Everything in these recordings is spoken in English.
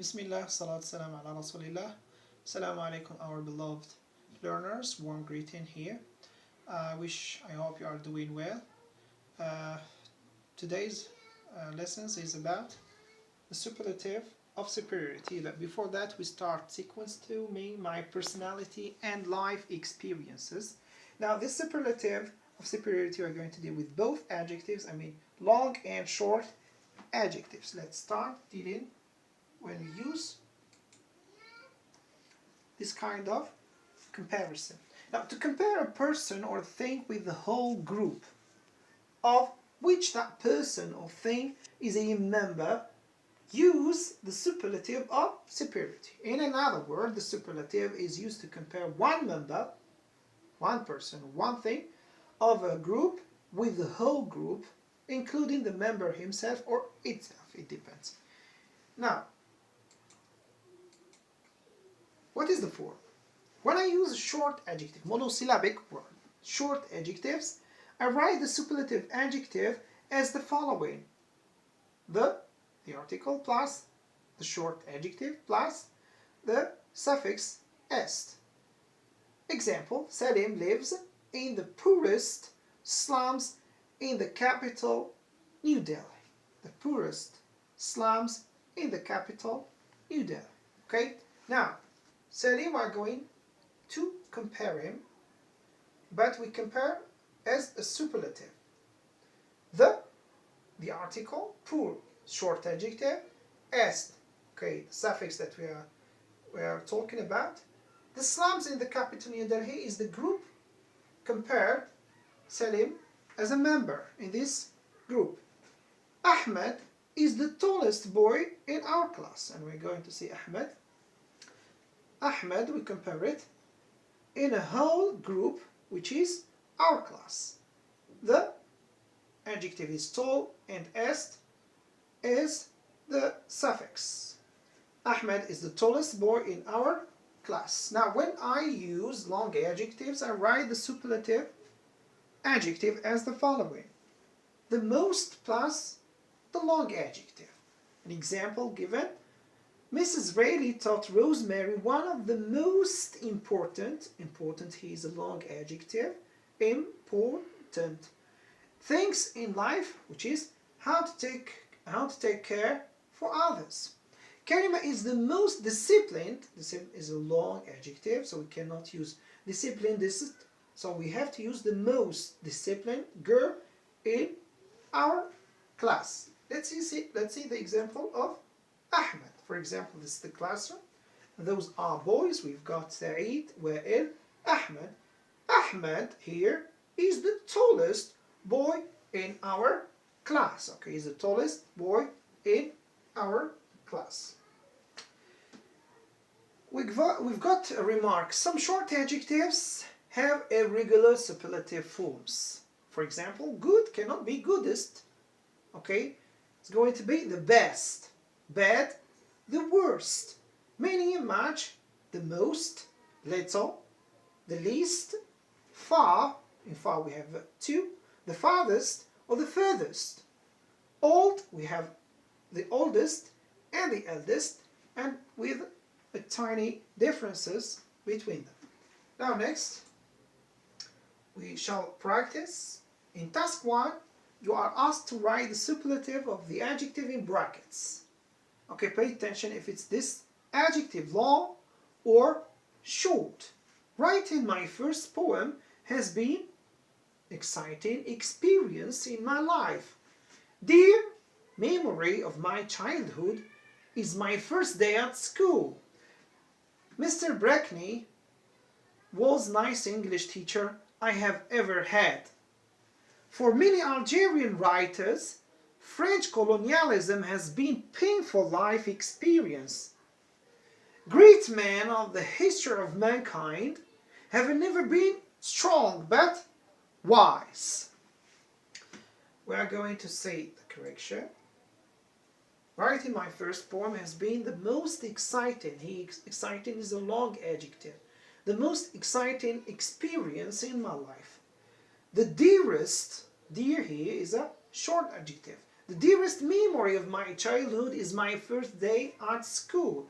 Bismillah, salat salam ala Rasulillah. Assalamu alaikum, our beloved learners. Warm greeting here. I hope you are doing well. Today's lessons is about the superlative of superiority. But before that, we start sequence 2, me, my personality and life experiences. Now, this superlative of superiority, we're going to deal with both adjectives, long and short adjectives. Let's start dealing when we use this kind of comparison. Now, to compare a person or thing with the whole group of which that person or thing is a member, use the superlative of superiority. In another word, the superlative is used to compare one member, one person, one thing of a group with the whole group, including the member himself or itself. It depends. Now, what is the form? When I use short adjective, monosyllabic word, short adjectives, I write the superlative adjective as the following. The article plus the short adjective plus the suffix est. Example, Salim lives in the poorest slums in the capital, New Delhi. The poorest slums in the capital, New Delhi. Okay? Now, Salim, are going to compare him, but we compare as a superlative. The article, poor, short adjective, est, okay, the suffix that we are talking about. The slums in the capital New Delhi is the group compared Salim as a member in this group. Ahmed is the tallest boy in our class, and we're going to see Ahmed, we compare it in a whole group, which is our class. The adjective is tall and est is the suffix. Ahmed is the tallest boy in our class. Now, when I use long adjectives, I write the superlative adjective as the following. The most plus the long adjective. An example given. Mrs. Rayleigh taught Rosemary one of the most important here is a long adjective, important things in life, which is how to take care for others. Karima is the most disciplined. Discipline is a long adjective, so we cannot use disciplined. So we have to use the most disciplined girl in our class. Let's see the example of Ahmed. For example, this is the classroom. Those are boys. We've got Saeed, Wa'il, Ahmed. Ahmed here is the tallest boy in our class. Okay, he's the tallest boy in our class. We've got a remark. Some short adjectives have irregular superlative forms. For example, good cannot be goodest. Okay, it's going to be the best. Bad, the worst. Meaning much, the most, little, the least, far, in far we have two, the farthest or the furthest. Old, we have the oldest and the eldest, and with a tiny differences between them. Now next, we shall practice. In task 1, you are asked to write the superlative of the adjective in brackets. Okay, pay attention if it's this adjective long or short. Writing my first poem has been exciting experience in my life. Dear memory of my childhood is my first day at school. Mr. Brackney was nice English teacher I have ever had. For many Algerian writers, French colonialism has been painful life experience. Great men of the history of mankind have never been strong but wise. We are going to say the correction. Writing my first poem has been the most exciting. Exciting is a long adjective. The most exciting experience in my life. The dearest, dear here is a short adjective. The dearest memory of my childhood is my first day at school.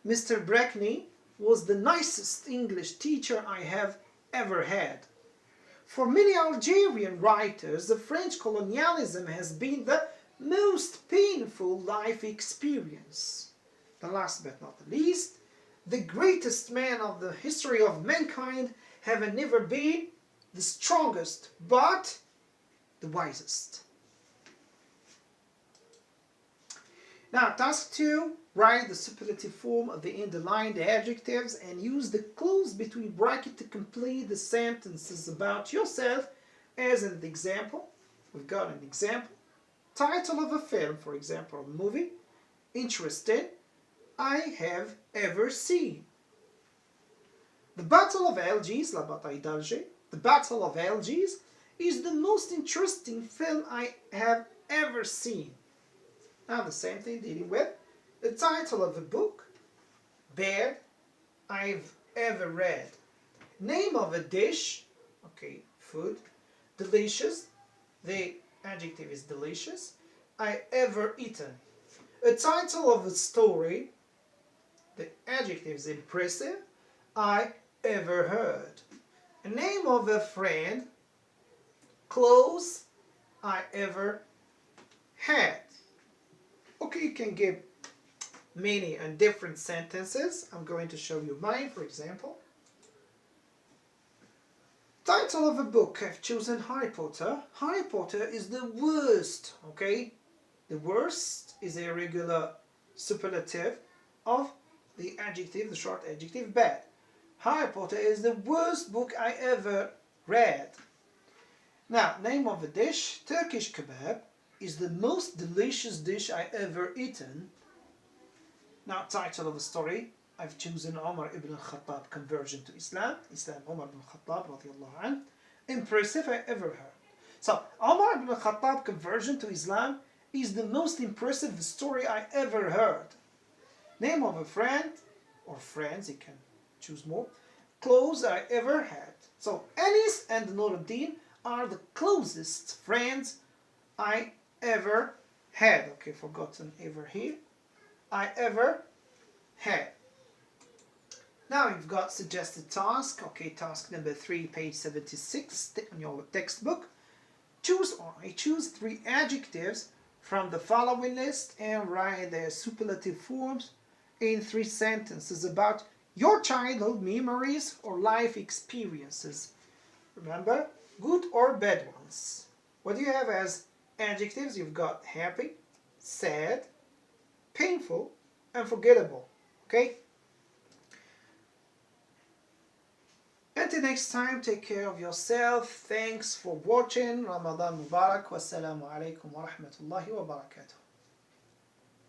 Mr. Brackney was the nicest English teacher I have ever had. For many Algerian writers, the French colonialism has been the most painful life experience. The last but not the least, the greatest man of the history of mankind have never been the strongest, but the wisest. Now, task 2, write the superlative form of the underlined adjectives and use the clause between brackets to complete the sentences about yourself as an example. We've got an example. Title of a film, for example, a movie. Interested, I have ever seen. The Battle of Algiers, la bataille d'Alger, the Battle of Algiers is the most interesting film I have ever seen. Now the same thing dealing with the title of a book, bad, I've ever read. Name of a dish, okay, food, delicious, the adjective is delicious, I ever eaten. A title of a story, the adjective is impressive, I ever heard. A name of a friend, clothes, I ever had. Okay, you can give many and different sentences. I'm going to show you mine, for example. Title of a book, I've chosen Harry Potter. Harry Potter is the worst, okay? The worst is a regular superlative of the adjective, the short adjective, bad. Harry Potter is the worst book I ever read. Now, name of a dish, Turkish kebab is the most delicious dish I ever eaten. Now, title of a story, I've chosen Umar ibn al-Khattab conversion to Islam. Umar ibn al-Khattab radiallahu anh. Impressive I ever heard. So, Umar ibn al-Khattab conversion to Islam is the most impressive story I ever heard. Name of a friend, or friends, you can choose more. Clothes I ever had. So, Anis and Nuruddin are the closest friends I ever had. Okay, forgotten ever here. I ever had. Now you've got suggested task. Okay, task number 3, page 76 on your textbook. I choose 3 adjectives from the following list and write their superlative forms in 3 sentences about your childhood memories or life experiences. Remember, good or bad ones. What do you have as adjectives? You've got happy, sad, painful, and forgettable. Okay? Until next time, take care of yourself. Thanks for watching. Ramadan Mubarak. Wassalamu alaikum wa rahmatullahi wa barakatuh.